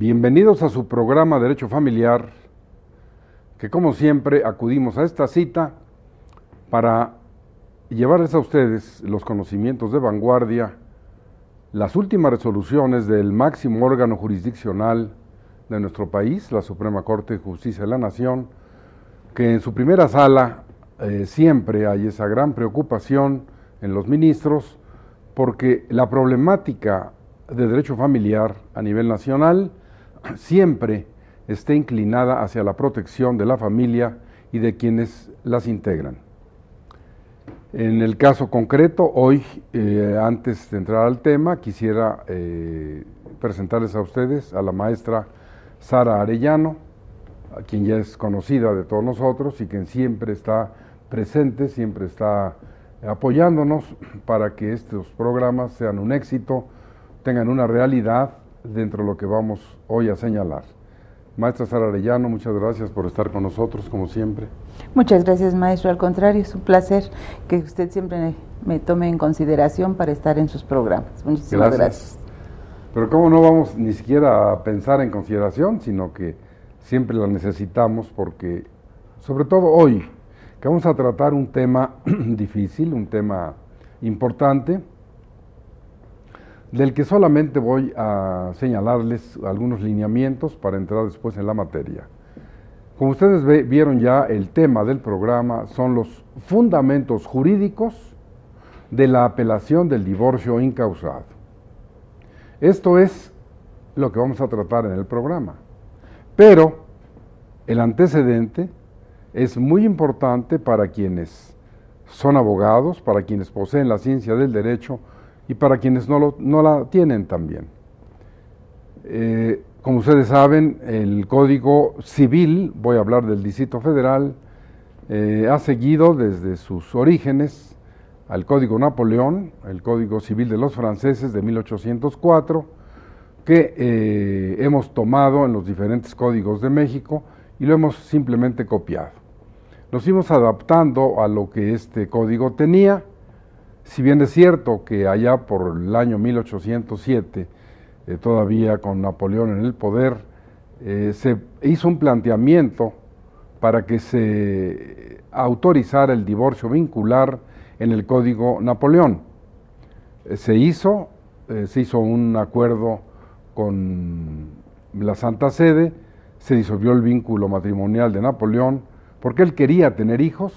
Bienvenidos a su programa Derecho Familiar, que como siempre acudimos a esta cita para llevarles a ustedes los conocimientos de vanguardia, las últimas resoluciones del máximo órgano jurisdiccional de nuestro país, la Suprema Corte de Justicia de la Nación, que en su primera sala siempre hay esa gran preocupación en los ministros, porque la problemática de derecho familiar a nivel nacional siempre esté inclinada hacia la protección de la familia y de quienes las integran. En el caso concreto, hoy, antes de entrar al tema, quisiera presentarles a ustedes a la maestra Sara Arellano, a quien ya es conocida de todos nosotros y quien siempre está presente, siempre está apoyándonos para que estos programas sean un éxito, tengan una realidad dentro de lo que vamos hoy a señalar. Maestra Sara Arellano, muchas gracias por estar con nosotros, como siempre. Muchas gracias, maestro. Al contrario, es un placer que usted siempre me tome en consideración para estar en sus programas. Muchísimas gracias. Pero cómo no vamos ni siquiera a pensar en consideración, sino que siempre la necesitamos porque, sobre todo hoy, que vamos a tratar un tema difícil, un tema importante, del que solamente voy a señalarles algunos lineamientos para entrar después en la materia. Como ustedes vieron ya, el tema del programa son los fundamentos jurídicos de la apelación del divorcio incausado. Esto es lo que vamos a tratar en el programa. Pero el antecedente es muy importante para quienes son abogados, para quienes poseen la ciencia del derecho y para quienes no la tienen también. Como ustedes saben, el Código Civil, voy a hablar del Distrito Federal, ha seguido desde sus orígenes al Código Napoleón, el Código Civil de los franceses de 1804, que hemos tomado en los diferentes códigos de México y lo hemos simplemente copiado. Nos fuimos adaptando a lo que este código tenía. Si bien es cierto que allá por el año 1807, todavía con Napoleón en el poder, se hizo un planteamiento para que se autorizara el divorcio vincular en el Código Napoleón. Se hizo un acuerdo con la Santa Sede, se disolvió el vínculo matrimonial de Napoleón porque él quería tener hijos,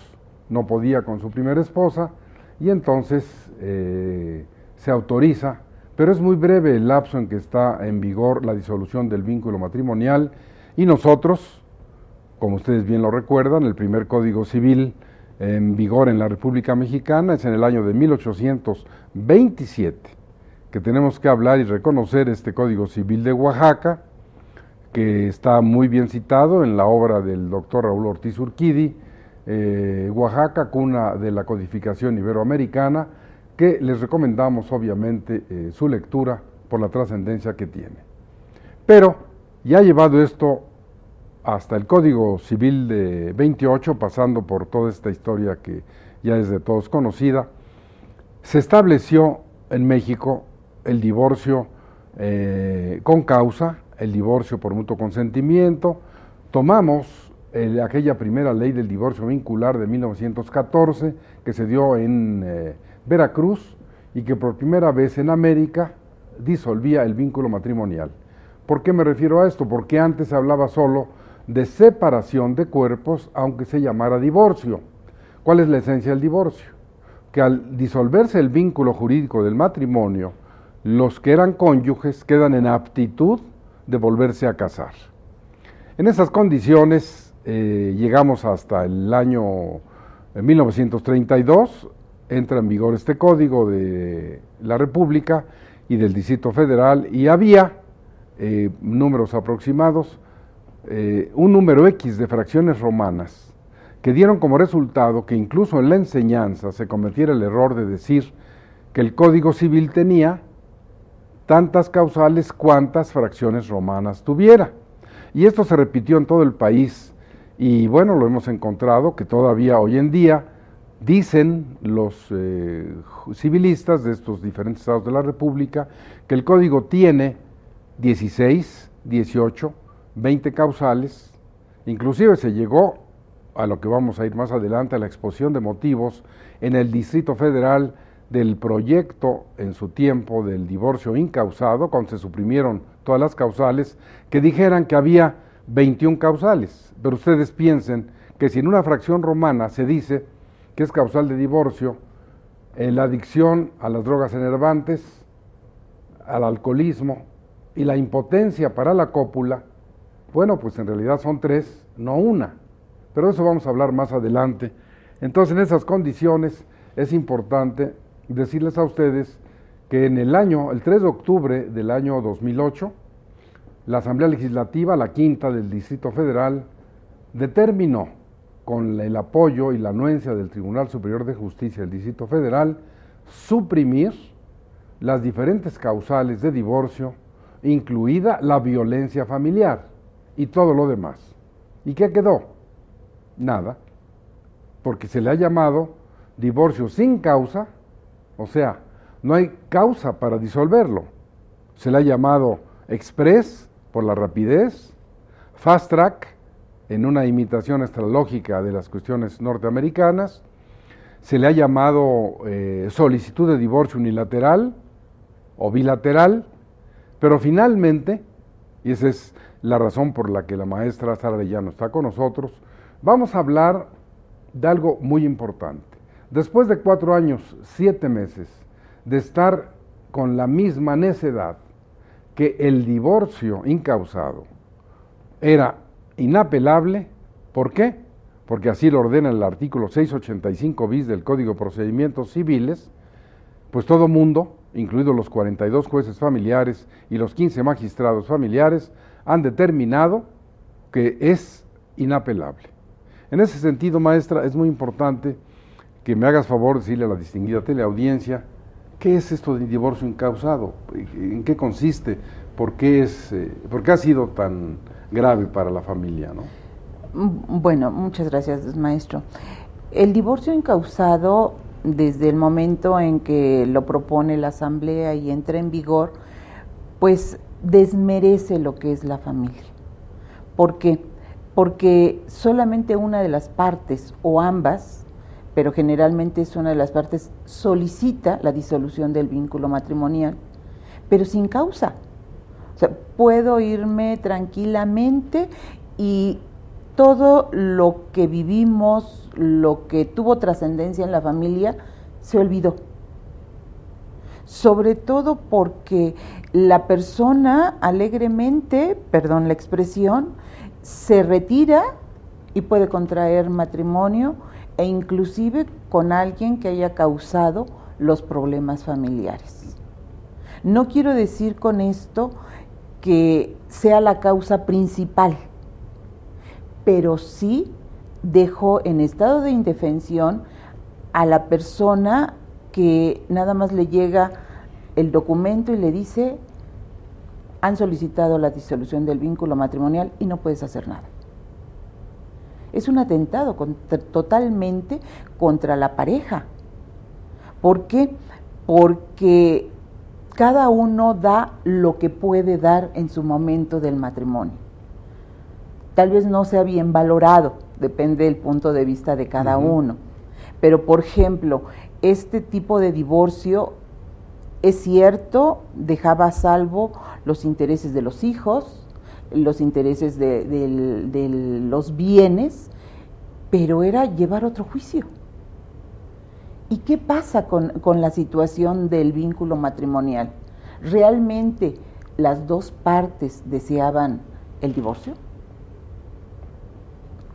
no podía con su primera esposa, y entonces se autoriza, pero es muy breve el lapso en que está en vigor la disolución del vínculo matrimonial, y nosotros, como ustedes bien lo recuerdan, el primer Código Civil en vigor en la República Mexicana es en el año de 1827, que tenemos que hablar y reconocer este Código Civil de Oaxaca, que está muy bien citado en la obra del doctor Raúl Ortiz Urquidi, Oaxaca, cuna de la codificación iberoamericana, que les recomendamos obviamente su lectura por la trascendencia que tiene. Pero ya llevado esto hasta el Código Civil de 28, pasando por toda esta historia que ya es de todos conocida, se estableció en México el divorcio con causa, el divorcio por mutuo consentimiento. Tomamos aquella primera ley del divorcio vincular de 1914 que se dio en Veracruz y que por primera vez en América disolvía el vínculo matrimonial. ¿Por qué me refiero a esto? Porque antes se hablaba solo de separación de cuerpos, aunque se llamara divorcio. ¿Cuál es la esencia del divorcio? Que al disolverse el vínculo jurídico del matrimonio, los que eran cónyuges quedan en aptitud de volverse a casar. En esas condiciones llegamos hasta el año 1932, entra en vigor este código de la República y del Distrito Federal, y había números aproximados, un número X de fracciones romanas que dieron como resultado que incluso en la enseñanza se cometiera el error de decir que el Código Civil tenía tantas causales cuantas fracciones romanas tuviera. Y esto se repitió en todo el país, y bueno, lo hemos encontrado que todavía hoy en día dicen los civilistas de estos diferentes estados de la República que el código tiene 16 18, 20 causales, inclusive se llegó a lo que vamos a ir más adelante, a la exposición de motivos en el Distrito Federal del proyecto en su tiempo del divorcio incausado, cuando se suprimieron todas las causales, que dijeran que había 21 causales. Pero ustedes piensen que si en una fracción romana se dice que es causal de divorcio la adicción a las drogas enervantes, al alcoholismo y la impotencia para la cópula, bueno, pues en realidad son 3, no una. Pero de eso vamos a hablar más adelante. Entonces, en esas condiciones es importante decirles a ustedes que en el 3 de octubre del año 2008, la Asamblea Legislativa, la quinta del Distrito Federal, determinó, con el apoyo y la anuencia del Tribunal Superior de Justicia del Distrito Federal, suprimir las diferentes causales de divorcio, incluida la violencia familiar y todo lo demás. ¿Y qué quedó? Nada, porque se le ha llamado divorcio sin causa, o sea, no hay causa para disolverlo. Se le ha llamado express por la rapidez, fast track en una imitación estrológica de las cuestiones norteamericanas, se le ha llamado solicitud de divorcio unilateral o bilateral, pero finalmente, y esa es la razón por la que la maestra Sara Arellano está con nosotros, vamos a hablar de algo muy importante. Después de 4 años, 7 meses de estar con la misma necedad que el divorcio incausado era inapelable, ¿por qué? Porque así lo ordena el artículo 685 bis del Código de Procedimientos Civiles, pues todo mundo, incluidos los 42 jueces familiares y los 15 magistrados familiares, han determinado que es inapelable. En ese sentido, maestra, es muy importante que me hagas favor de decirle a la distinguida teleaudiencia qué es esto de divorcio incausado, en qué consiste, por qué ha sido tan grave para la familia, ¿no? Bueno, muchas gracias, maestro. El divorcio incausado, desde el momento en que lo propone la Asamblea y entra en vigor, pues desmerece lo que es la familia. ¿Por qué? Porque solamente una de las partes, o ambas, pero generalmente es una de las partes, solicita la disolución del vínculo matrimonial, pero sin causa. O sea, puedo irme tranquilamente y todo lo que vivimos, lo que tuvo trascendencia en la familia, se olvidó. Sobre todo porque la persona alegremente, perdón la expresión, se retira y puede contraer matrimonio e inclusive con alguien que haya causado los problemas familiares. No quiero decir con esto que sea la causa principal, pero sí dejó en estado de indefensión a la persona que nada más le llega el documento y le dice: han solicitado la disolución del vínculo matrimonial y no puedes hacer nada. Es un atentado totalmente contra la pareja. ¿Por qué? Porque cada uno da lo que puede dar en su momento del matrimonio. Tal vez no sea bien valorado, depende del punto de vista de cada uno. Pero, por ejemplo, este tipo de divorcio, es cierto, dejaba a salvo los intereses de los hijos, los intereses de los bienes, pero era llevar otro juicio. ¿Y qué pasa con la situación del vínculo matrimonial? ¿Realmente las dos partes deseaban el divorcio?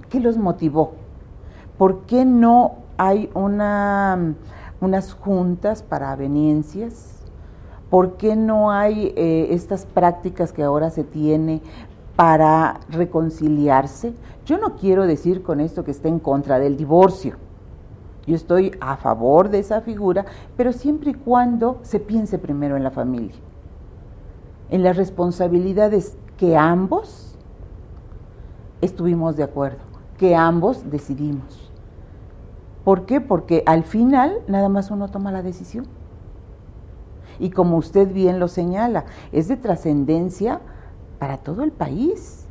¿Qué los motivó? ¿Por qué no hay unas juntas para avenencias? ¿Por qué no hay estas prácticas que ahora se tiene para reconciliarse? Yo no quiero decir con esto que esté en contra del divorcio. Yo estoy a favor de esa figura, pero siempre y cuando se piense primero en la familia, en las responsabilidades que ambos estuvimos de acuerdo, que ambos decidimos. ¿Por qué? Porque al final nada más uno toma la decisión. Y como usted bien lo señala, es de trascendencia para todo el país.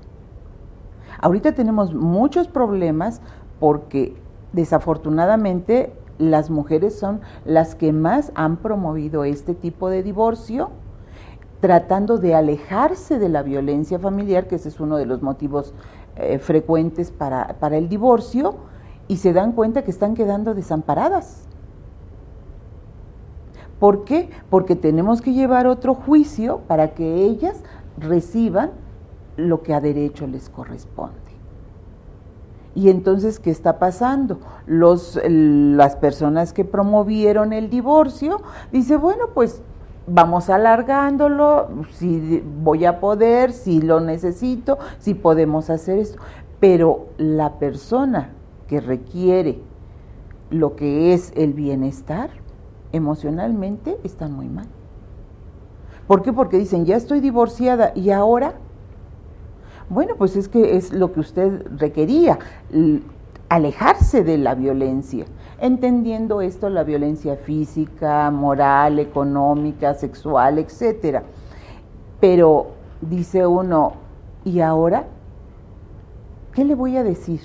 Ahorita tenemos muchos problemas porque desafortunadamente las mujeres son las que más han promovido este tipo de divorcio, tratando de alejarse de la violencia familiar, que ese es uno de los motivos frecuentes para el divorcio, y se dan cuenta que están quedando desamparadas. ¿Por qué? Porque tenemos que llevar otro juicio para que ellas reciban lo que a derecho les corresponde. Y entonces, ¿qué está pasando? Las personas que promovieron el divorcio, dice, bueno, pues vamos alargándolo, si voy a poder, si lo necesito, si podemos hacer esto. Pero la persona que requiere lo que es el bienestar, emocionalmente están muy mal. ¿Por qué? Porque dicen, ya estoy divorciada y ahora, bueno, pues es que es lo que usted requería, alejarse de la violencia, entendiendo esto, la violencia física, moral, económica, sexual, etcétera. Pero dice uno, ¿y ahora qué le voy a decir?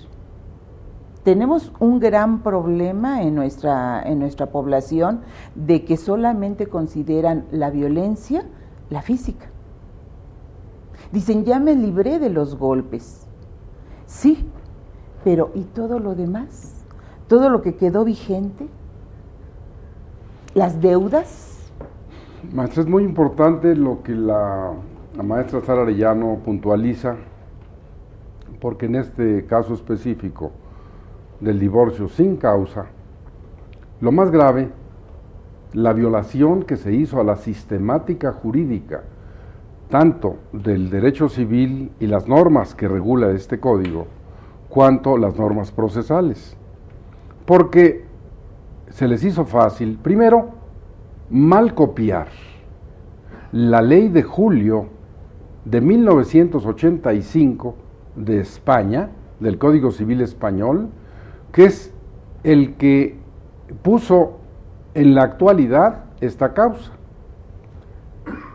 Tenemos un gran problema en nuestra población de que solamente consideran la violencia la física. Dicen, ya me libré de los golpes. Sí, pero ¿y todo lo demás? ¿Todo lo que quedó vigente? ¿Las deudas? Maestra, es muy importante lo que la maestra Sara Arellano puntualiza, porque en este caso específico del divorcio sin causa, lo más grave, la violación que se hizo a la sistemática jurídica, tanto del derecho civil y las normas que regula este código, cuanto las normas procesales. Porque se les hizo fácil, primero, mal copiar la ley de julio de 1985 de España, del Código Civil Español, que es el que puso en la actualidad esta causa.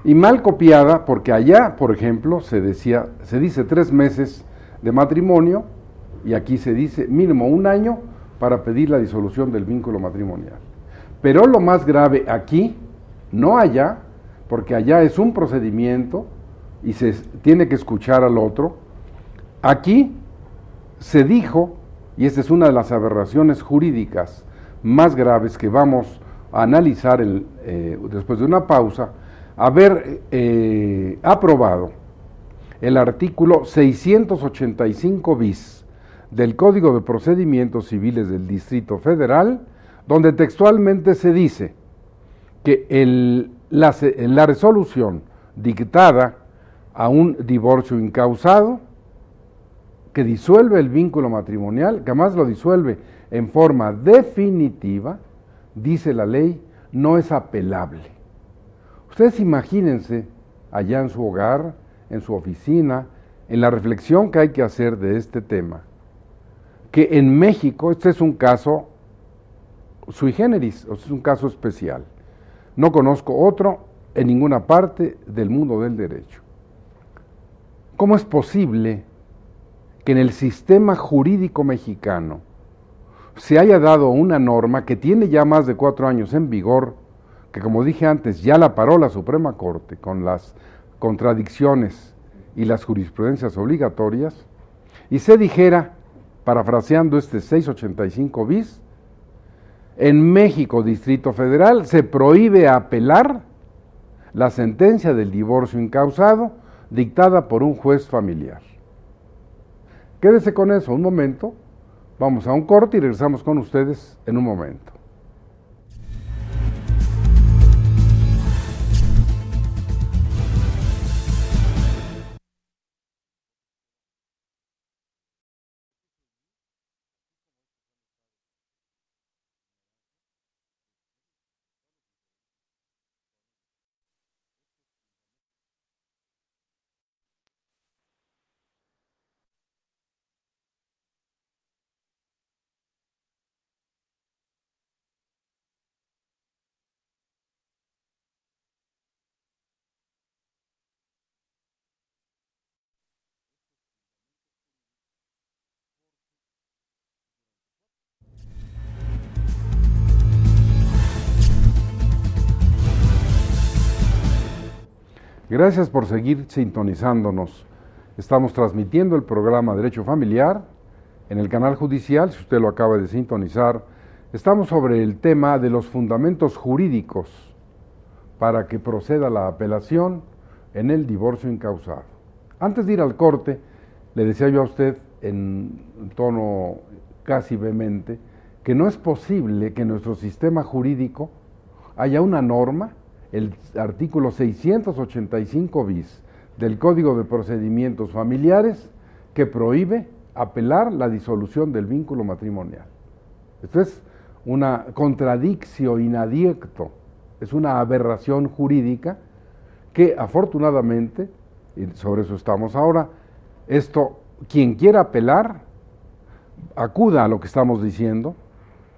Y mal copiada porque allá, por ejemplo, se dice 3 meses de matrimonio y aquí se dice mínimo 1 año para pedir la disolución del vínculo matrimonial. Pero lo más grave aquí, no allá, porque allá es un procedimiento y se tiene que escuchar al otro. Aquí se dijo, y esta es una de las aberraciones jurídicas más graves que vamos a analizar después de una pausa, haber aprobado el artículo 685 bis del Código de Procedimientos Civiles del Distrito Federal, donde textualmente se dice que la resolución dictada a un divorcio incausado que disuelve el vínculo matrimonial, que además lo disuelve en forma definitiva, dice la ley, no es apelable. Ustedes imagínense allá en su hogar, en su oficina, en la reflexión que hay que hacer de este tema, que en México este es un caso sui generis, o sea, es un caso especial. No conozco otro en ninguna parte del mundo del derecho. ¿Cómo es posible que en el sistema jurídico mexicano se haya dado una norma que tiene ya más de 4 años en vigor, que como dije antes, ya la paró la Suprema Corte con las contradicciones y las jurisprudencias obligatorias, y se dijera, parafraseando este 685 bis, en México, Distrito Federal, se prohíbe apelar la sentencia del divorcio incausado dictada por un juez familiar? Quédese con eso un momento, vamos a un corte y regresamos con ustedes en un momento. Gracias por seguir sintonizándonos. Estamos transmitiendo el programa Derecho Familiar en el canal judicial, si usted lo acaba de sintonizar. Estamos sobre el tema de los fundamentos jurídicos para que proceda la apelación en el divorcio incausado. Antes de ir al corte, le decía yo a usted en tono casi vehemente que no es posible que en nuestro sistema jurídico haya una norma, el artículo 685 bis del Código de Procedimientos Familiares, que prohíbe apelar la disolución del vínculo matrimonial. Esto es una contradicción inadiecto, es una aberración jurídica que afortunadamente, y sobre eso estamos ahora, quien quiera apelar, acuda a lo que estamos diciendo,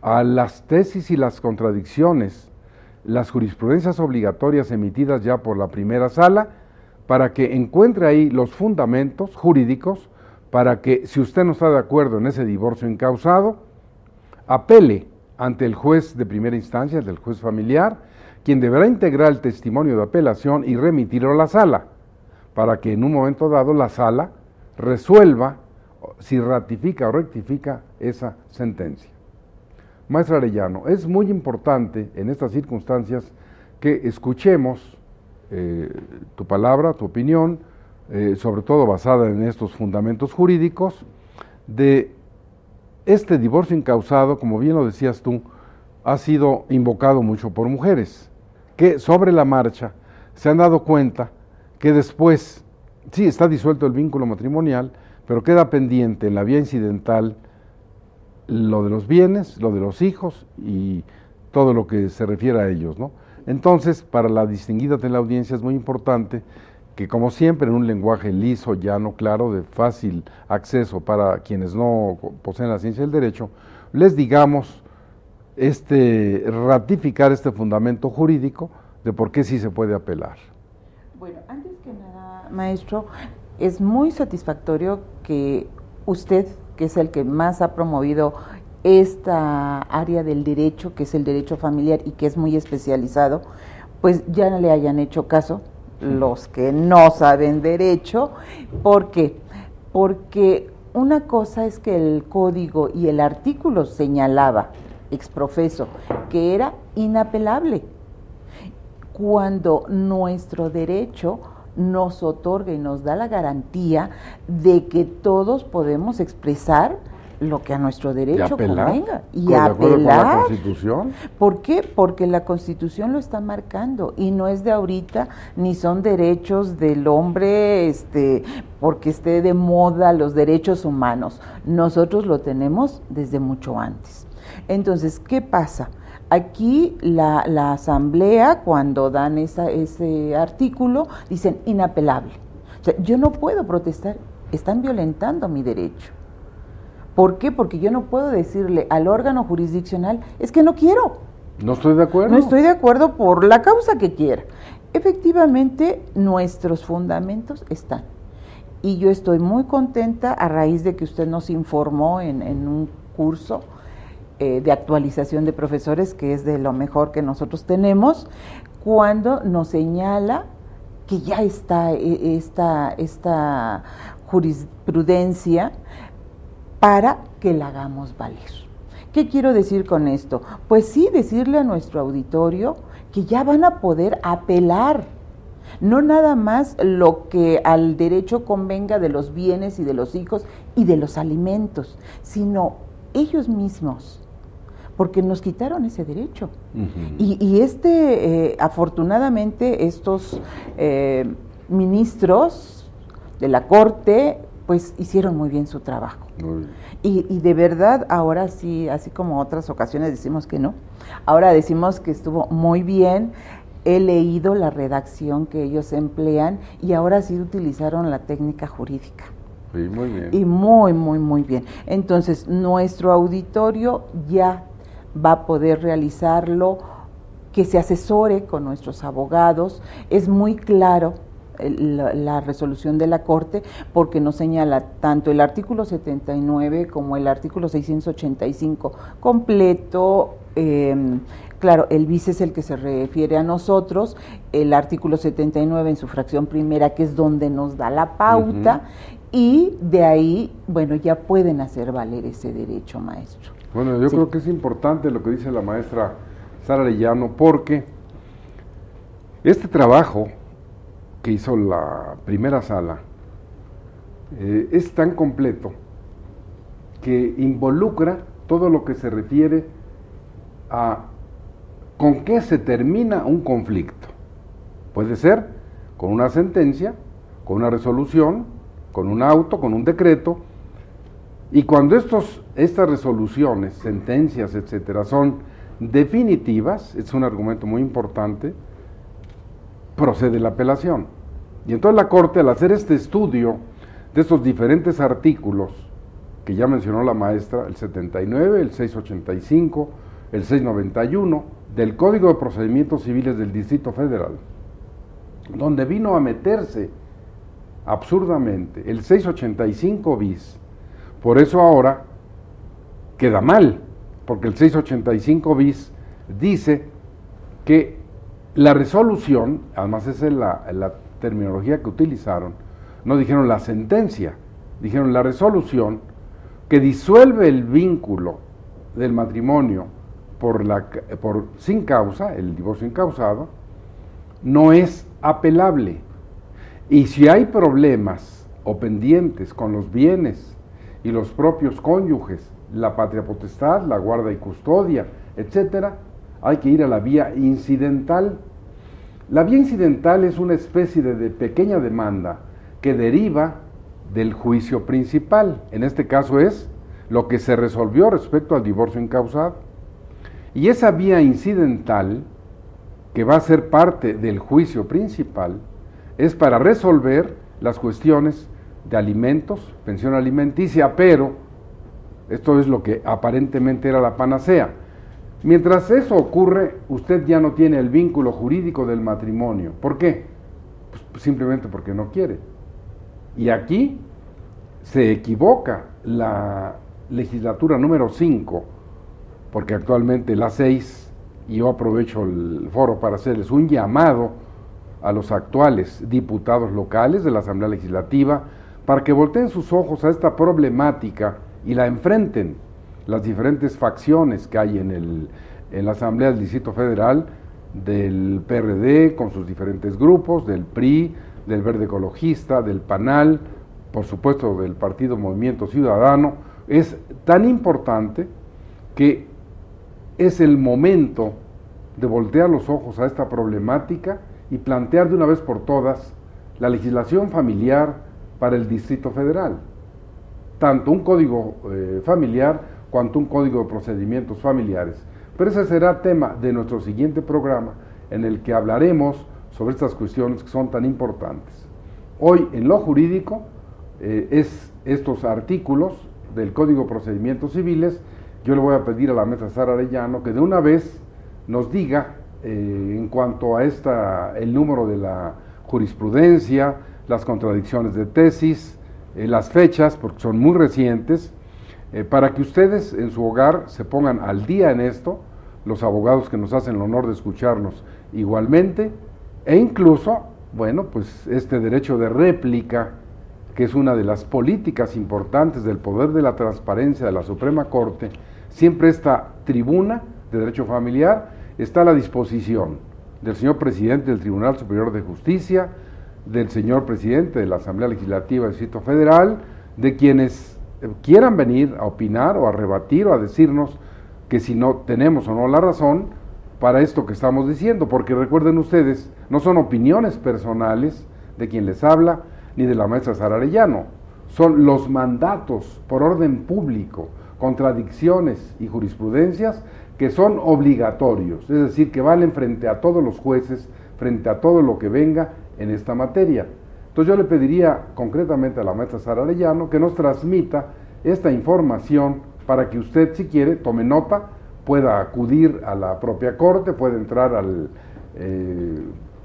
a las tesis y las contradicciones, las jurisprudencias obligatorias emitidas ya por la primera sala, para que encuentre ahí los fundamentos jurídicos para que, si usted no está de acuerdo en ese divorcio incausado, apele ante el juez de primera instancia, el juez familiar, quien deberá integrar el testimonio de apelación y remitirlo a la sala, para que en un momento dado la sala resuelva si ratifica o rectifica esa sentencia. Maestra Arellano, es muy importante en estas circunstancias que escuchemos tu palabra, tu opinión, sobre todo basada en estos fundamentos jurídicos, de este divorcio incausado, como bien lo decías tú, ha sido invocado mucho por mujeres, que sobre la marcha se han dado cuenta que después, sí, está disuelto el vínculo matrimonial, pero queda pendiente en la vía incidental lo de los bienes, lo de los hijos y todo lo que se refiere a ellos, ¿no? Entonces, para la distinguida teleaudiencia es muy importante que, como siempre, en un lenguaje liso, llano, claro, de fácil acceso para quienes no poseen la ciencia del derecho, les digamos ratificar este fundamento jurídico de por qué sí se puede apelar. Bueno, antes que nada, maestro, es muy satisfactorio que usted, que es el que más ha promovido esta área del derecho, que es el derecho familiar y que es muy especializado, pues ya no le hayan hecho caso los que no saben derecho. ¿Por qué? Porque una cosa es que el código y el artículo señalaba, exprofeso, que era inapelable, cuando nuestro derecho nos otorga y nos da la garantía de que todos podemos expresar lo que a nuestro derecho convenga y apelar. ¿De acuerdo con la Constitución? ¿Por qué? Porque la Constitución lo está marcando y no es de ahorita, ni son derechos del hombre porque esté de moda los derechos humanos. Nosotros lo tenemos desde mucho antes. Entonces, ¿qué pasa? Aquí la asamblea, cuando dan ese artículo, dicen inapelable. O sea, yo no puedo protestar, están violentando mi derecho. ¿Por qué? Porque yo no puedo decirle al órgano jurisdiccional, es que no quiero. No estoy de acuerdo. No estoy de acuerdo por la causa que quiera. Efectivamente, nuestros fundamentos están. Y yo estoy muy contenta a raíz de que usted nos informó en un curso de actualización de profesores, que es de lo mejor que nosotros tenemos, cuando nos señala que ya está esta jurisprudencia para que la hagamos valer. ¿Qué quiero decir con esto? Pues sí, decirle a nuestro auditorio que ya van a poder apelar, no nada más lo que al derecho convenga de los bienes y de los hijos y de los alimentos, sino ellos mismos, porque nos quitaron ese derecho. Uh-huh. Y afortunadamente estos ministros de la Corte pues hicieron muy bien su trabajo. Y de verdad, ahora sí, así como otras ocasiones decimos que no, ahora decimos que estuvo muy bien. He leído la redacción que ellos emplean y ahora sí utilizaron la técnica jurídica. Sí, muy bien. Y muy bien. Entonces, nuestro auditorio ya va a poder realizarlo, que se asesore con nuestros abogados. Es muy claro la resolución de la Corte, porque nos señala tanto el artículo 79 como el artículo 685 completo, Claro, el bis es el que se refiere a nosotros, el artículo 79 en su fracción primera, que es donde nos da la pauta, y de ahí, bueno, ya pueden hacer valer ese derecho, maestro. Bueno, yo creo que es importante lo que dice la maestra Sara Arellano, porque este trabajo que hizo la primera sala es tan completo que involucra todo lo que se refiere a con qué se termina un conflicto. Puede ser con una sentencia, con una resolución, con un auto, con un decreto, y cuando estas resoluciones, sentencias, etcétera, son definitivas, es un argumento muy importante, procede la apelación. Y entonces la Corte, al hacer este estudio de estos diferentes artículos que ya mencionó la maestra, el 79, el 685, el 691, del Código de Procedimientos Civiles del Distrito Federal, donde vino a meterse absurdamente el 685 bis. Por eso ahora queda mal, porque el 685 bis dice que la resolución, además esa es la terminología que utilizaron, no dijeron la sentencia, dijeron la resolución que disuelve el vínculo del matrimonio por sin causa, el divorcio incausado, no es apelable. Y si hay problemas o pendientes con los bienes y los propios cónyuges, la patria potestad, la guarda y custodia, etcétera, hay que ir a la vía incidental. La vía incidental es una especie de pequeña demanda que deriva del juicio principal. En este caso es lo que se resolvió respecto al divorcio incausado. Y esa vía incidental, que va a ser parte del juicio principal, es para resolver las cuestiones de alimentos, pensión alimenticia, pero esto es lo que aparentemente era la panacea. Mientras eso ocurre, usted ya no tiene el vínculo jurídico del matrimonio. ¿Por qué? Pues simplemente porque no quiere. Y aquí se equivoca la legislatura número 5, porque actualmente la 6, y yo aprovecho el foro para hacerles un llamado a los actuales diputados locales de la Asamblea Legislativa para que volteen sus ojos a esta problemática y la enfrenten las diferentes facciones que hay en la Asamblea del Distrito Federal, del PRD con sus diferentes grupos, del PRI, del Verde Ecologista, del PANAL, por supuesto del Partido Movimiento Ciudadano. Es tan importante que es el momento de voltear los ojos a esta problemática y plantear de una vez por todas la legislación familiar para el Distrito Federal. Tanto un código familiar cuanto un código de procedimientos familiares. Pero ese será tema de nuestro siguiente programa, en el que hablaremos sobre estas cuestiones que son tan importantes. Hoy, en lo jurídico, es estos artículos del Código de Procedimientos Civiles. Yo le voy a pedir a la maestra Sara Arellano que de una vez nos diga en cuanto a el número de la jurisprudencia, las contradicciones de tesis, las fechas, porque son muy recientes, para que ustedes en su hogar se pongan al día en esto, los abogados que nos hacen el honor de escucharnos igualmente, e incluso, bueno, pues este derecho de réplica, que es una de las políticas importantes del poder de la transparencia de la Suprema Corte. Siempre esta tribuna de derecho familiar está a la disposición del señor presidente del Tribunal Superior de Justicia, del señor presidente de la Asamblea Legislativa del Distrito Federal, de quienes quieran venir a opinar o a rebatir o a decirnos que si no tenemos o no la razón para esto que estamos diciendo, porque recuerden ustedes, no son opiniones personales de quien les habla, ni de la maestra Sara Arellano, son los mandatos por orden público, contradicciones y jurisprudencias que son obligatorios, es decir, que valen frente a todos los jueces, frente a todo lo que venga en esta materia. Entonces yo le pediría concretamente a la maestra Sara Arellano que nos transmita esta información para que usted, si quiere, tome nota, pueda acudir a la propia Corte, puede entrar a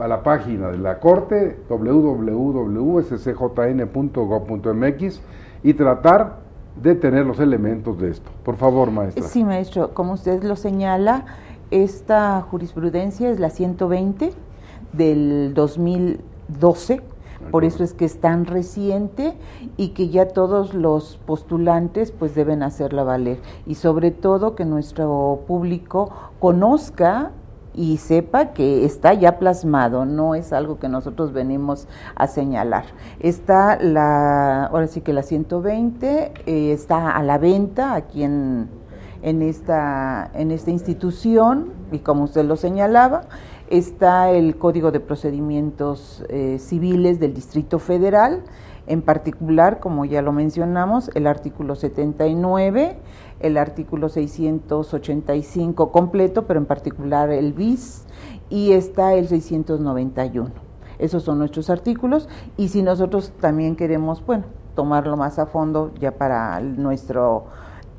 la página de la Corte, www.scjn.gov.mx, y tratar de tener los elementos de esto. Por favor, maestra. Sí, maestro, como usted lo señala, esta jurisprudencia es la 120 del 2012, por eso es que es tan reciente y que ya todos los postulantes pues deben hacerla valer, y sobre todo que nuestro público conozca y sepa que está ya plasmado, no es algo que nosotros venimos a señalar. Está ahora sí que la 120 está a la venta aquí en esta institución, y como usted lo señalaba, está el Código de Procedimientos Civiles del Distrito Federal, en particular, como ya lo mencionamos, el artículo 79, el artículo 685 completo, pero en particular el bis, y está el 691. Esos son nuestros artículos, y si nosotros también queremos, bueno, tomarlo más a fondo ya para nuestro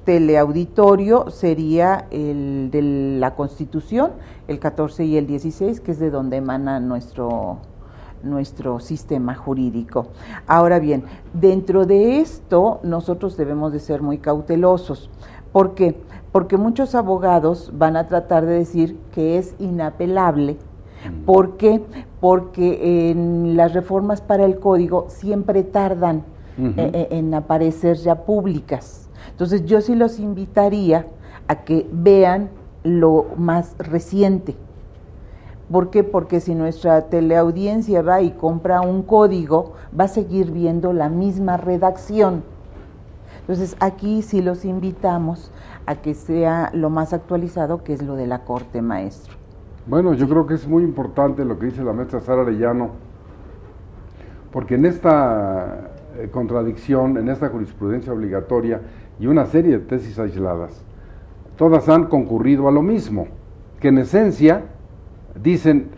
teleauditorio, sería el de la Constitución, el 14 y el 16, que es de donde emana nuestro sistema jurídico. Ahora bien, dentro de esto nosotros debemos de ser muy cautelosos. ¿Por qué? Porque muchos abogados van a tratar de decir que es inapelable. ¿Por qué? Porque en las reformas para el código siempre tardan en aparecer ya públicas. Entonces yo sí los invitaría a que vean lo más reciente. ¿Por qué? Porque si nuestra teleaudiencia va y compra un código, va a seguir viendo la misma redacción. Entonces aquí sí los invitamos a que sea lo más actualizado, que es lo de la Corte, maestro. Bueno, yo creo que es muy importante lo que dice la maestra Sara Arellano, porque en esta contradicción, en esta jurisprudencia obligatoria y una serie de tesis aisladas, todas han concurrido a lo mismo, que en esencia dicen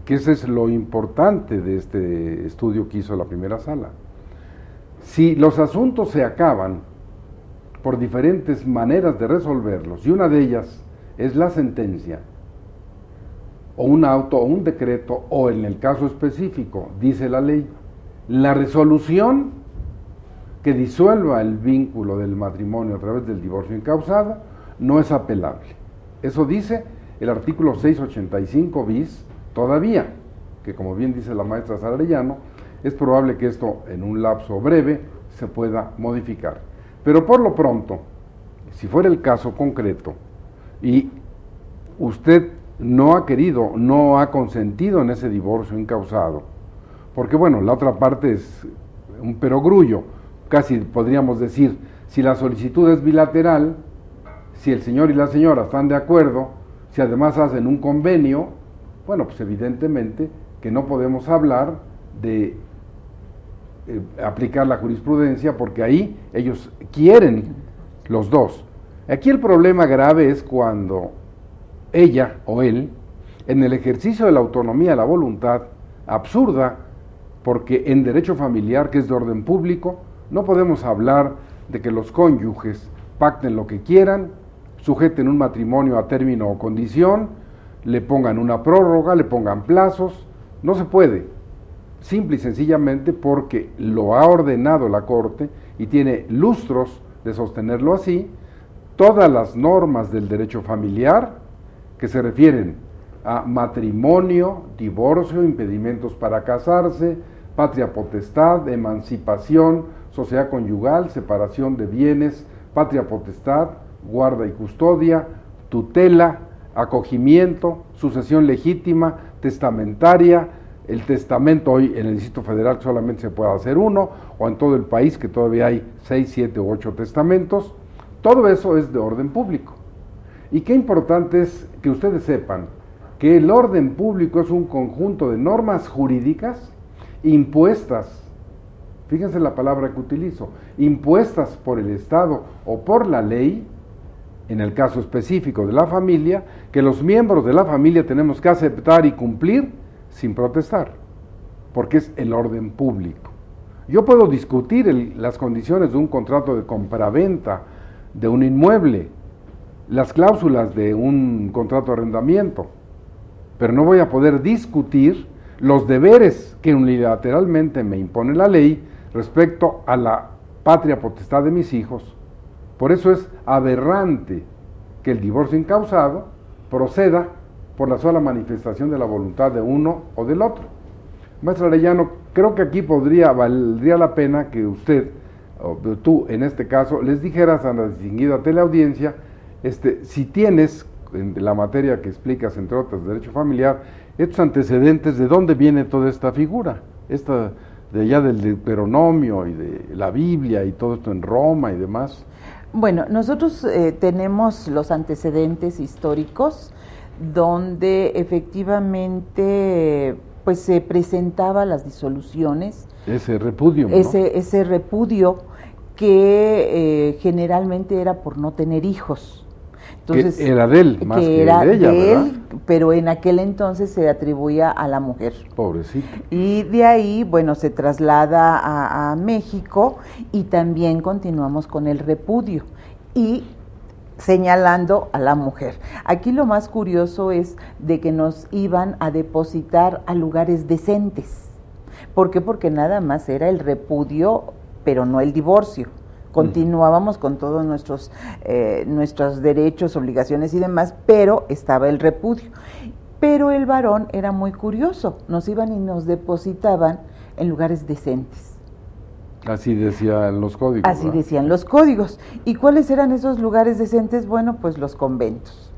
que ese es lo importante de este estudio que hizo la primera sala. Si los asuntos se acaban por diferentes maneras de resolverlos, y una de ellas es la sentencia, o un auto, o un decreto, o en el caso específico, dice la ley, la resolución que disuelva el vínculo del matrimonio a través del divorcio incausado no es apelable. Eso dice el artículo 685 bis todavía, que como bien dice la maestra Sara Arellano, es probable que esto en un lapso breve se pueda modificar. Pero por lo pronto, si fuera el caso concreto y usted no ha querido, no ha consentido en ese divorcio incausado, porque bueno, la otra parte es un perogrullo, casi podríamos decir, si la solicitud es bilateral, si el señor y la señora están de acuerdo, si además hacen un convenio, bueno, pues evidentemente que no podemos hablar de aplicar la jurisprudencia, porque ahí ellos quieren los dos. Aquí el problema grave es cuando ella o él, en el ejercicio de la autonomía, la voluntad absurda, porque en derecho familiar, que es de orden público, no podemos hablar de que los cónyuges pacten lo que quieran, sujeten un matrimonio a término o condición, le pongan una prórroga, le pongan plazos, no se puede, simple y sencillamente porque lo ha ordenado la Corte y tiene lustros de sostenerlo así, todas las normas del derecho familiar que se refieren a matrimonio, divorcio, impedimentos para casarse, patria potestad, emancipación, sociedad conyugal, separación de bienes, patria potestad, guarda y custodia, tutela, acogimiento, sucesión legítima, testamentaria, el testamento hoy en el Distrito Federal solamente se puede hacer uno, o en todo el país que todavía hay 6, 7 u 8 testamentos, todo eso es de orden público. Y qué importante es que ustedes sepan que el orden público es un conjunto de normas jurídicas impuestas, fíjense la palabra que utilizo, impuestas por el Estado o por la ley, en el caso específico de la familia, que los miembros de la familia tenemos que aceptar y cumplir sin protestar, porque es el orden público. Yo puedo discutir las condiciones de un contrato de compraventa de un inmueble, las cláusulas de un contrato de arrendamiento, pero no voy a poder discutir los deberes que unilateralmente me impone la ley respecto a la patria potestad de mis hijos. Por eso es aberrante que el divorcio incausado proceda por la sola manifestación de la voluntad de uno o del otro. Maestra Arellano, creo que aquí valdría la pena que usted, o tú en este caso, les dijeras a la distinguida teleaudiencia, si tienes, en la materia que explicas, entre otras, derecho familiar, estos antecedentes, ¿de dónde viene toda esta figura? De allá del Deuteronomio y de la Biblia y todo esto en Roma y demás. Bueno, nosotros tenemos los antecedentes históricos donde efectivamente pues se presentaba las disoluciones. Ese repudio, ¿no? Ese repudio que generalmente era por no tener hijos. Entonces, que era de él, más que era de ella, de ¿verdad? él, pero en aquel entonces se atribuía a la mujer. Pobrecito. Y de ahí, bueno, se traslada a México y también continuamos con el repudio y señalando a la mujer. Aquí lo más curioso es de que nos iban a depositar a lugares decentes. ¿Por qué? Porque nada más era el repudio, pero no el divorcio. Continuábamos con todos nuestros derechos, obligaciones y demás, pero estaba el repudio. Pero el varón era muy curioso, nos iban y nos depositaban en lugares decentes. Así decían los códigos. Así decían los códigos. ¿Y cuáles eran esos lugares decentes? Bueno, pues los conventos.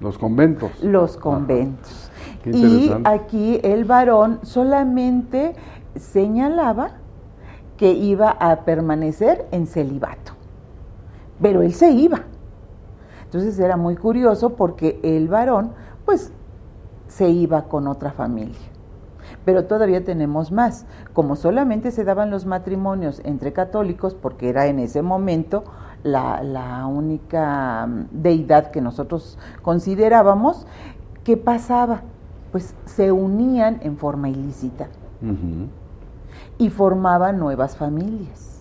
Los conventos. Los conventos. Qué y interesante. aquí el varón solamente señalaba que iba a permanecer en celibato, pero él se iba. Entonces era muy curioso porque el varón pues se iba con otra familia. Pero todavía tenemos más. Como solamente se daban los matrimonios entre católicos, porque era en ese momento la única deidad que nosotros considerábamos, ¿qué pasaba? Pues se unían en forma ilícita. Y formaban nuevas familias.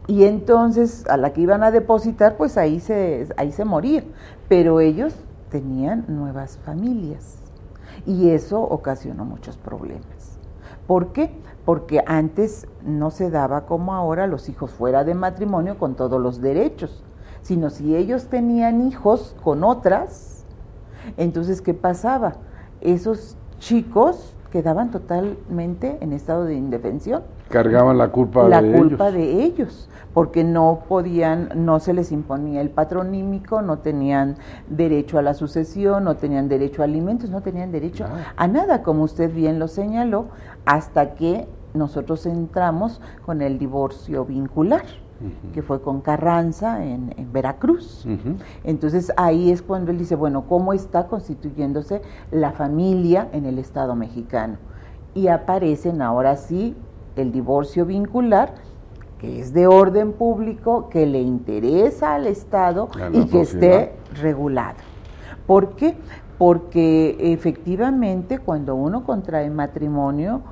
Y entonces a la que iban a depositar, pues ahí se moría. Pero ellos tenían nuevas familias. Y eso ocasionó muchos problemas. ¿Por qué? Porque antes no se daba como ahora los hijos fuera de matrimonio con todos los derechos, sino si ellos tenían hijos con otras, entonces ¿qué pasaba? Esos chicos quedaban totalmente en estado de indefensión. Cargaban la culpa de ellos, porque no podían, no se les imponía el patronímico, no tenían derecho a la sucesión, no tenían derecho a alimentos, no tenían derecho a nada, como usted bien lo señaló, hasta que nosotros entramos con el divorcio vincular, que fue con Carranza en Veracruz. Entonces ahí es cuando él dice, bueno, ¿cómo está constituyéndose la familia en el Estado mexicano? Y aparecen ahora sí el divorcio vincular, que es de orden público, que le interesa al Estado y que esté regulado. ¿Por qué? Porque efectivamente cuando uno contrae matrimonio,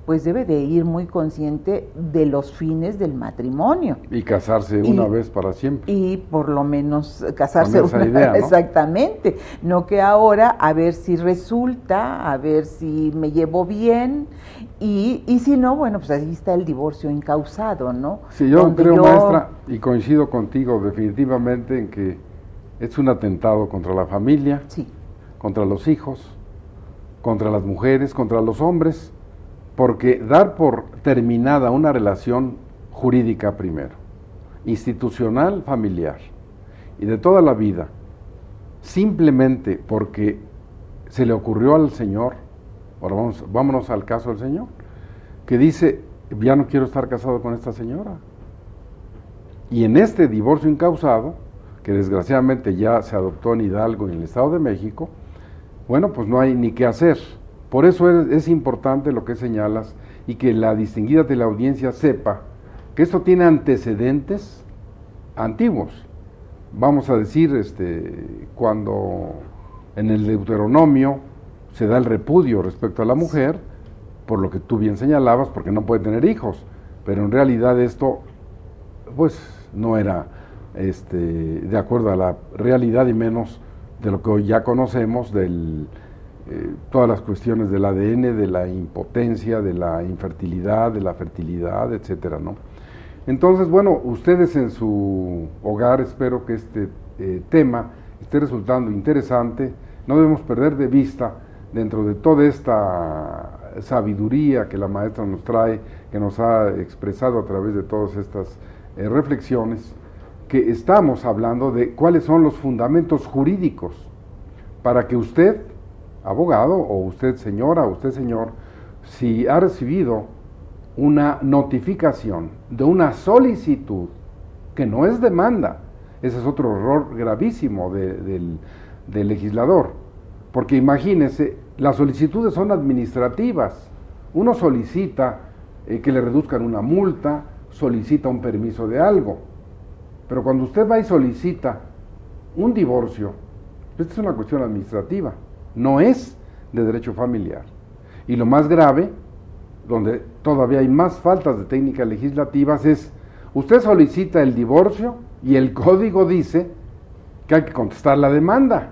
pues debe de ir muy consciente de los fines del matrimonio. Y casarse una vez para siempre. Y por lo menos casarse una idea, ¿no? Exactamente. No que ahora a ver si resulta, a ver si me llevo bien, y si no, bueno, pues ahí está el divorcio incausado, ¿no? Sí, yo creo, maestra, y coincido contigo definitivamente en que es un atentado contra la familia, sí, contra los hijos, contra las mujeres, contra los hombres, porque dar por terminada una relación jurídica primero, institucional, familiar, y de toda la vida, simplemente porque se le ocurrió al señor, ahora vámonos al caso del señor, que dice, ya no quiero estar casado con esta señora. Y en este divorcio incausado, que desgraciadamente ya se adoptó en Hidalgo y en el Estado de México, bueno, pues no hay ni qué hacer. Por eso es importante lo que señalas y que la distinguida teleaudiencia sepa que esto tiene antecedentes antiguos. Vamos a decir, cuando en el Deuteronomio se da el repudio respecto a la mujer, por lo que tú bien señalabas, porque no puede tener hijos, pero en realidad esto, pues, no era de acuerdo a la realidad y menos de lo que hoy ya conocemos todas las cuestiones del ADN, de la impotencia, de la infertilidad, de la fertilidad, etcétera, ¿no? Entonces, bueno, ustedes en su hogar, espero que este tema esté resultando interesante. No debemos perder de vista, dentro de toda esta sabiduría que la maestra nos trae, que nos ha expresado a través de todas estas reflexiones, que estamos hablando de cuáles son los fundamentos jurídicos para que usted, abogado, o usted señora, o usted señor, si ha recibido una notificación de una solicitud que no es demanda, ese es otro error gravísimo del legislador, porque imagínese, las solicitudes son administrativas, uno solicita que le reduzcan una multa, solicita un permiso de algo, pero cuando usted va y solicita un divorcio, esta es una cuestión administrativa, no es de derecho familiar. Y lo más grave, donde todavía hay más faltas de técnicas legislativas, es, usted solicita el divorcio y el código dice que hay que contestar la demanda.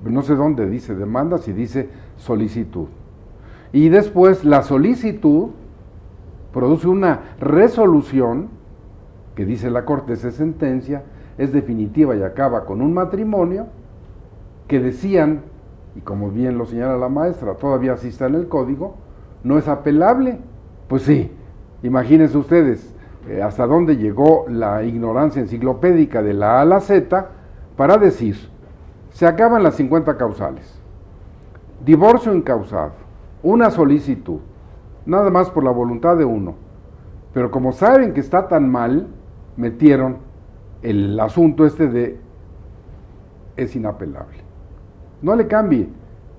No sé dónde dice demanda, si dice solicitud. Y después la solicitud produce una resolución que dice la Corte, esa sentencia es definitiva y acaba con un matrimonio que decían, y como bien lo señala la maestra, todavía así está en el código, no es apelable. Pues sí, imagínense ustedes hasta dónde llegó la ignorancia enciclopédica de la A a la Z para decir, se acaban las 50 causales, divorcio incausado, una solicitud, nada más por la voluntad de uno, pero como saben que está tan mal, metieron el asunto este de es inapelable. No le cambie,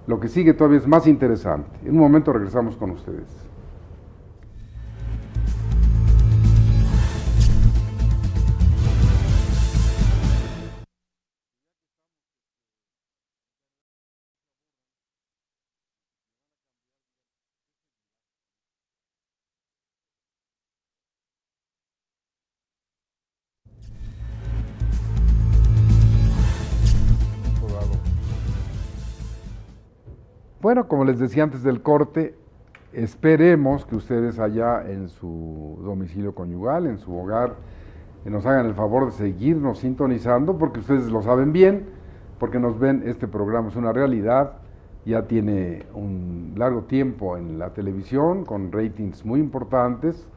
lo que sigue todavía es más interesante. En un momento regresamos con ustedes. Bueno, como les decía antes del corte, esperemos que ustedes allá en su domicilio conyugal, en su hogar, nos hagan el favor de seguirnos sintonizando, porque ustedes lo saben bien, porque nos ven, este programa es una realidad, ya tiene un largo tiempo en la televisión, con ratings muy importantes.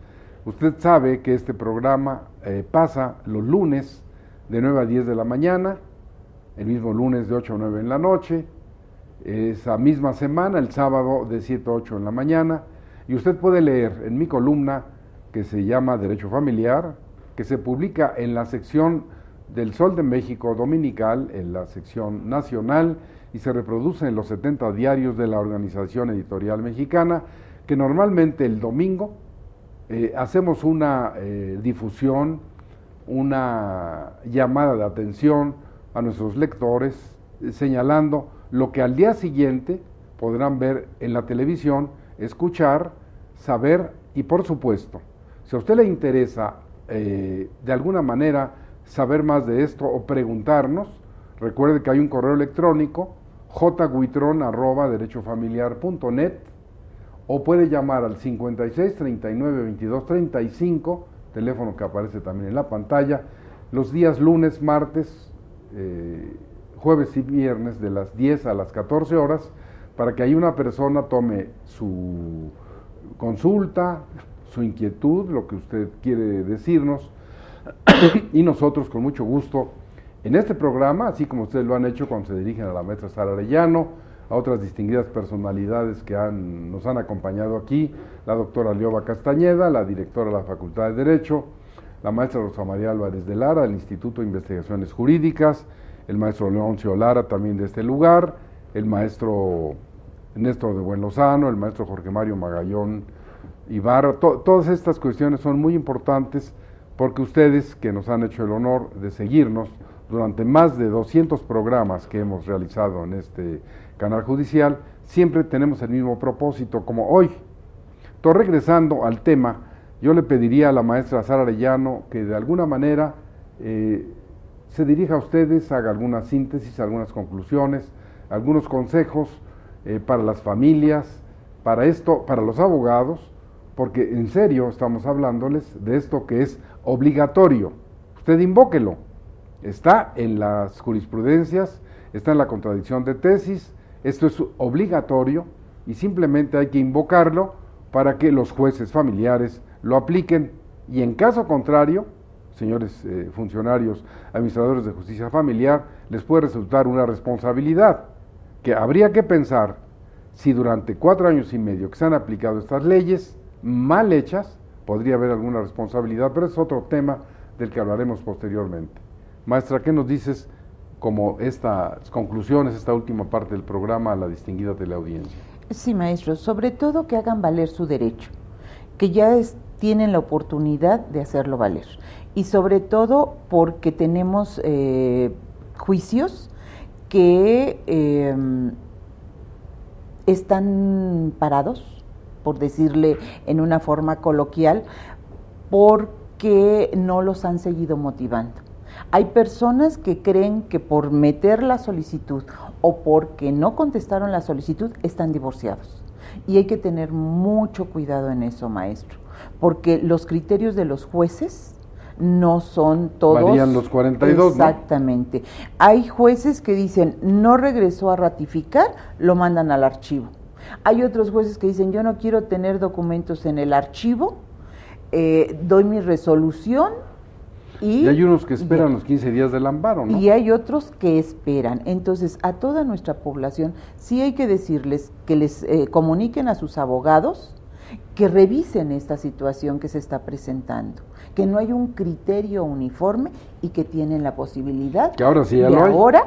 Usted sabe que este programa pasa los lunes de 9 a 10 de la mañana, el mismo lunes de 8 a 9 en la noche, esa misma semana, el sábado de 7 a 8 en la mañana, y usted puede leer en mi columna que se llama Derecho Familiar, que se publica en la sección del Sol de México Dominical, en la sección nacional, y se reproduce en los 70 diarios de la Organización Editorial Mexicana, que normalmente el domingo hacemos una difusión, una llamada de atención a nuestros lectores, señalando lo que al día siguiente podrán ver en la televisión, escuchar, saber y por supuesto, si a usted le interesa de alguna manera saber más de esto o preguntarnos, recuerde que hay un correo electrónico jguitron@derechofamiliar.net o puede llamar al 56 39 22 35, teléfono que aparece también en la pantalla, los días lunes, martes, jueves y viernes de las 10 a las 14 horas, para que ahí una persona tome su consulta, su inquietud, lo que usted quiere decirnos, y nosotros con mucho gusto en este programa, así como ustedes lo han hecho cuando se dirigen a la maestra Sara Arellano, a otras distinguidas personalidades que nos han acompañado aquí, la doctora Lioba Castañeda, la directora de la Facultad de Derecho, la maestra Rosa María Álvarez de Lara, del Instituto de Investigaciones Jurídicas, el maestro Leoncio Lara también de este lugar, el maestro Néstor de Buen Lozano, el maestro Jorge Mario Magallón Ibarra. Todas estas cuestiones son muy importantes porque ustedes que nos han hecho el honor de seguirnos durante más de 200 programas que hemos realizado en este canal judicial, siempre tenemos el mismo propósito como hoy. Entonces, regresando al tema, yo le pediría a la maestra Sara Arellano que de alguna manera se dirija a ustedes, haga alguna síntesis, algunas conclusiones, algunos consejos para las familias, para esto, para los abogados, porque en serio estamos hablándoles de esto que es obligatorio. Usted invóquelo. Está en las jurisprudencias, está en la contradicción de tesis, esto es obligatorio y simplemente hay que invocarlo para que los jueces familiares lo apliquen y en caso contrario, señores funcionarios, administradores de justicia familiar, les puede resultar una responsabilidad que habría que pensar si durante 4 años y medio que se han aplicado estas leyes mal hechas, podría haber alguna responsabilidad, pero es otro tema del que hablaremos posteriormente. Maestra, ¿qué nos dices como estas conclusiones, esta última parte del programa a la distinguida teleaudiencia? Sí, maestro, sobre todo que hagan valer su derecho, que ya tienen la oportunidad de hacerlo valer. Y sobre todo porque tenemos juicios que están parados, por decirle en una forma coloquial, porque no los han seguido motivando. Hay personas que creen que por meter la solicitud o porque no contestaron la solicitud están divorciados. Y hay que tener mucho cuidado en eso, maestro, porque los criterios de los jueces no son todos. Varían los 42, exactamente. ¿No? Hay jueces que dicen no regresó a ratificar, lo mandan al archivo. Hay otros jueces que dicen yo no quiero tener documentos en el archivo, doy mi resolución. Y hay unos que esperan los 15 días del amparo, ¿no? Y hay otros que esperan. Entonces, a toda nuestra población sí hay que decirles que les comuniquen a sus abogados que revisen esta situación que se está presentando, que no hay un criterio uniforme y que tienen la posibilidad que ahora sí ya de lo hay. Ahora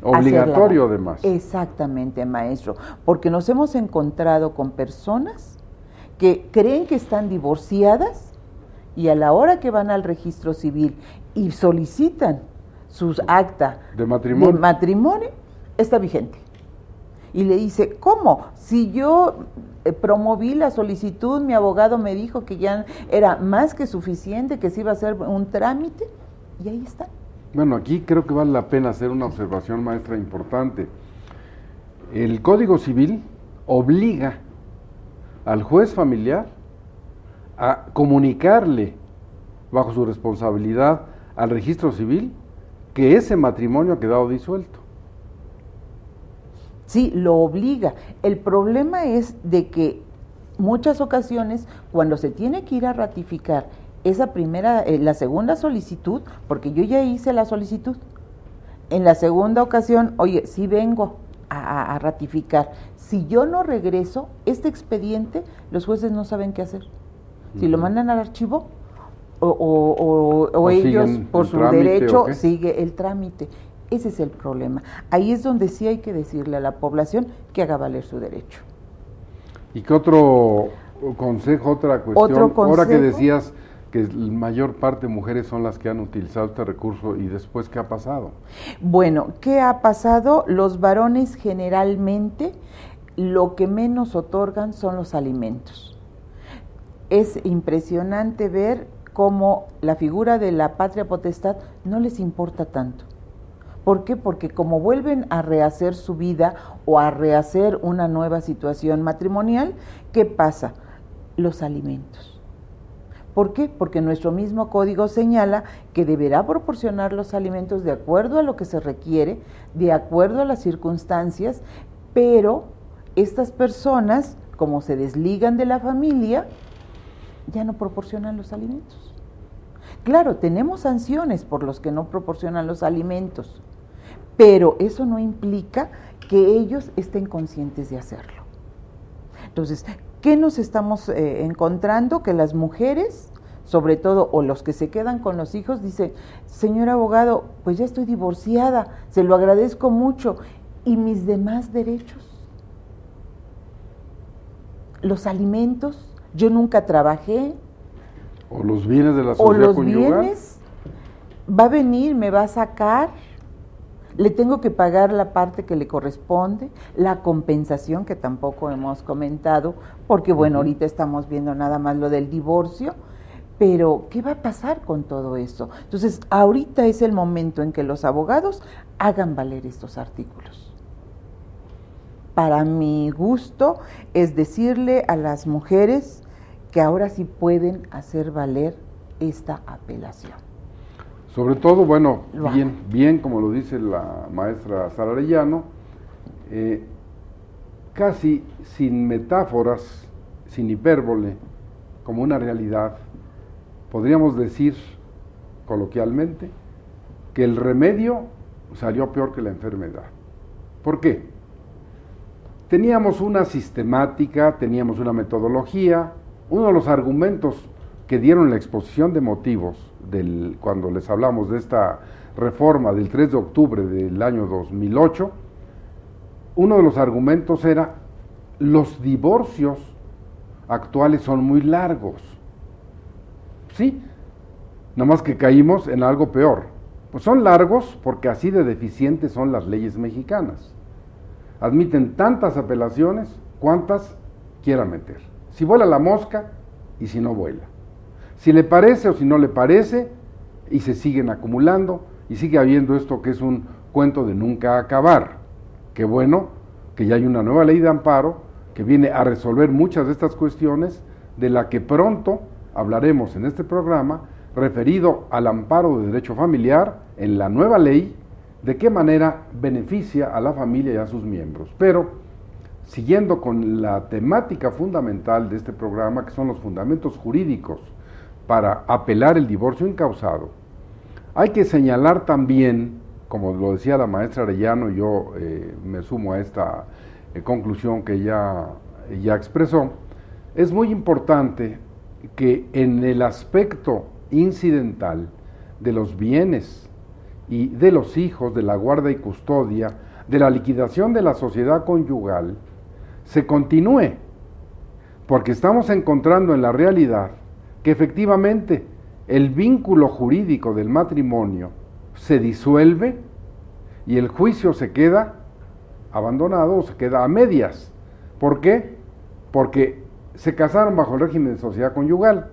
obligatorio además. Exactamente, maestro, porque nos hemos encontrado con personas que creen que están divorciadas y a la hora que van al registro civil y solicitan sus acta de matrimonio, está vigente. Y le dice, ¿cómo? Si yo promoví la solicitud, mi abogado me dijo que ya era más que suficiente, que se iba a hacer un trámite, y ahí está. Bueno, aquí creo que vale la pena hacer una observación, maestra, importante. El Código Civil obliga al juez familiar a comunicarle bajo su responsabilidad al registro civil que ese matrimonio ha quedado disuelto. Sí, lo obliga. El problema es de que muchas ocasiones cuando se tiene que ir a ratificar esa primera, la segunda solicitud, porque yo ya hice la solicitud, en la segunda ocasión, oye, sí vengo a ratificar. Si yo no regreso, este expediente, los jueces no saben qué hacer. Si lo mandan al archivo o ellos por su derecho sigue el trámite. Ese es el problema. Ahí es donde sí hay que decirle a la población que haga valer su derecho. ¿Y qué otro consejo, otra cuestión? ¿Otro consejo? Ahora que decías que la mayor parte de mujeres son las que han utilizado este recurso, ¿y después qué ha pasado? Bueno, ¿qué ha pasado? Los varones generalmente lo que menos otorgan son los alimentos. Es impresionante ver cómo la figura de la patria potestad no les importa tanto. ¿Por qué? Porque como vuelven a rehacer su vida o a rehacer una nueva situación matrimonial, ¿qué pasa? Los alimentos. ¿Por qué? Porque nuestro mismo código señala que deberá proporcionar los alimentos de acuerdo a lo que se requiere, de acuerdo a las circunstancias, pero estas personas, como se desligan de la familia, ya no proporcionan los alimentos. Claro, tenemos sanciones por los que no proporcionan los alimentos, pero eso no implica que ellos estén conscientes de hacerlo. Entonces, ¿qué nos estamos encontrando? Que las mujeres, sobre todo, o los que se quedan con los hijos, dicen, señor abogado, pues ya estoy divorciada, se lo agradezco mucho, ¿y mis demás derechos? Los alimentos, yo nunca trabajé. O los bienes de la sociedad conyugal. O los bienes, va a venir, me va a sacar, le tengo que pagar la parte que le corresponde, la compensación que tampoco hemos comentado, porque bueno, ahorita estamos viendo nada más lo del divorcio, pero ¿qué va a pasar con todo eso? Entonces, ahorita es el momento en que los abogados hagan valer estos artículos. Para mi gusto es decirle a las mujeres que ahora sí pueden hacer valer esta apelación. Sobre todo, bueno, bien, como lo dice la maestra Sara Arellano, casi sin metáforas, sin hipérbole, como una realidad, podríamos decir coloquialmente que el remedio salió peor que la enfermedad. ¿Por qué? Teníamos una sistemática, teníamos una metodología. Uno de los argumentos que dieron la exposición de motivos cuando les hablamos de esta reforma del 3 de octubre del año 2008, uno de los argumentos era: los divorcios actuales son muy largos. Sí, nada más que caímos en algo peor. Pues son largos porque así de deficientes son las leyes mexicanas. Admiten tantas apelaciones cuantas quieran meter. Si vuela la mosca y si no vuela. Si le parece o si no le parece, y se siguen acumulando y sigue habiendo esto que es un cuento de nunca acabar. Qué bueno que ya hay una nueva ley de amparo que viene a resolver muchas de estas cuestiones, de la que pronto hablaremos en este programa, referido al amparo de derecho familiar en la nueva ley, de qué manera beneficia a la familia y a sus miembros. Pero, siguiendo con la temática fundamental de este programa, que son los fundamentos jurídicos para apelar el divorcio incausado, hay que señalar también, como lo decía la maestra Arellano, y yo me sumo a esta conclusión que ella expresó, es muy importante que en el aspecto incidental de los bienes y de los hijos, de la guarda y custodia, de la liquidación de la sociedad conyugal, se continúe, porque estamos encontrando en la realidad que efectivamente el vínculo jurídico del matrimonio se disuelve y el juicio se queda abandonado o se queda a medias. ¿Por qué? Porque se casaron bajo el régimen de sociedad conyugal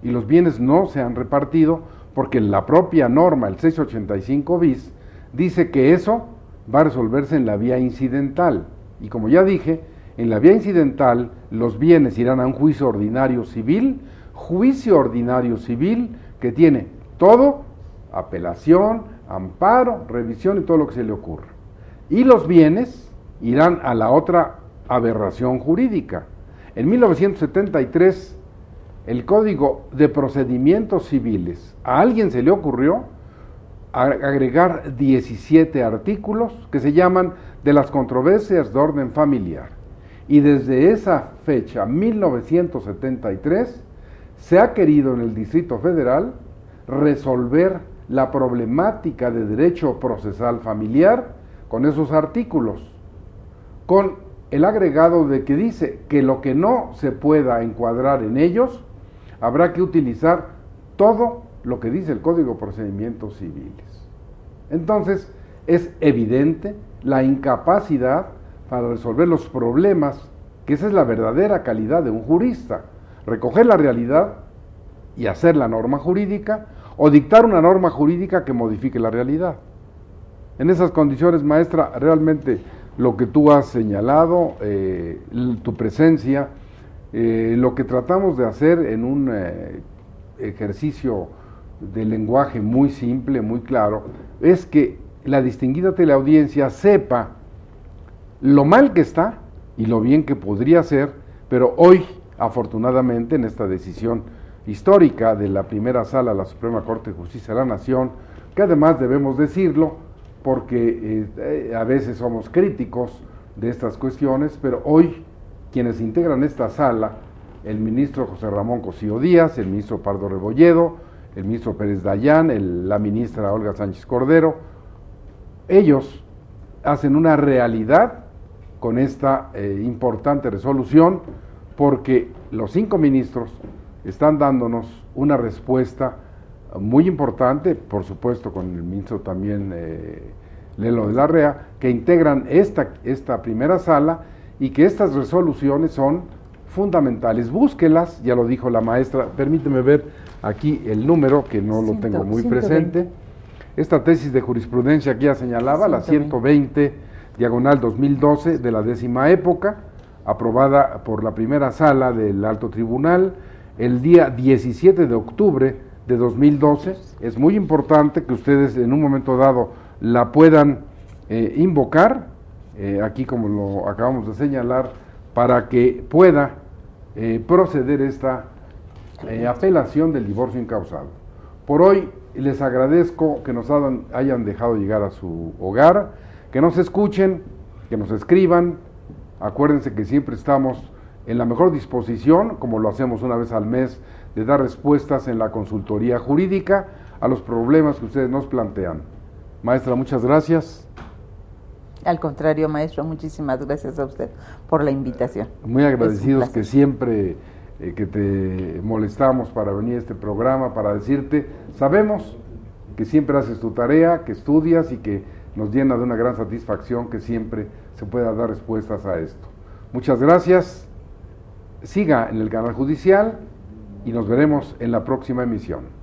y los bienes no se han repartido, porque la propia norma, el 685 bis, dice que eso va a resolverse en la vía incidental. Y como ya dije, en la vía incidental los bienes irán a un juicio ordinario civil que tiene todo: apelación, amparo, revisión y todo lo que se le ocurra. Y los bienes irán a la otra aberración jurídica. En 1973, el Código de Procedimientos Civiles, a alguien se le ocurrió agregar 17 artículos que se llaman de las controversias de orden familiar. Y desde esa fecha, 1973, se ha querido en el Distrito Federal resolver la problemática de derecho procesal familiar con esos artículos, con el agregado de que dice que lo que no se pueda encuadrar en ellos, habrá que utilizar todo lo que dice el Código de Procedimientos Civiles. Entonces, es evidente la incapacidad para resolver los problemas, que esa es la verdadera calidad de un jurista: recoger la realidad y hacer la norma jurídica, o dictar una norma jurídica que modifique la realidad. En esas condiciones, maestra, realmente lo que tú has señalado, tu presencia, lo que tratamos de hacer en un ejercicio de lenguaje muy simple, muy claro, es que la distinguida teleaudiencia sepa lo mal que está y lo bien que podría ser, pero hoy, afortunadamente, en esta decisión histórica de la primera sala de la Suprema Corte de Justicia de la Nación, que además debemos decirlo, porque a veces somos críticos de estas cuestiones, pero hoy quienes integran esta sala, el ministro José Ramón Cosío Díaz, el ministro Pardo Rebolledo, el ministro Pérez Dayán, la ministra Olga Sánchez Cordero, ellos hacen una realidad con esta importante resolución, porque los 5 ministros están dándonos una respuesta muy importante, por supuesto con el ministro también Lelo de la Rea, que integran esta primera sala, y que estas resoluciones son fundamentales. Búsquelas, ya lo dijo la maestra, permíteme ver aquí el número, que no lo tengo muy 120. presente. Esta tesis de jurisprudencia que ya señalaba, 120. La 120/2012 de la 10ª época, aprobada por la primera sala del Alto Tribunal el día 17 de octubre de 2012. Es muy importante que ustedes en un momento dado la puedan invocar, aquí como lo acabamos de señalar, para que pueda proceder esta apelación del divorcio incausado. Por hoy les agradezco que nos hayan dejado llegar a su hogar, que nos escuchen, que nos escriban. Acuérdense que siempre estamos en la mejor disposición, como lo hacemos una vez al mes, de dar respuestas en la consultoría jurídica a los problemas que ustedes nos plantean. Maestra, muchas gracias. Al contrario, maestro, muchísimas gracias a usted por la invitación. Muy agradecidos que siempre que te molestamos para venir a este programa, para decirte, sabemos que siempre haces tu tarea, que estudias y que nos llena de una gran satisfacción que siempre se pueda dar respuestas a esto. Muchas gracias, siga en el canal judicial y nos veremos en la próxima emisión.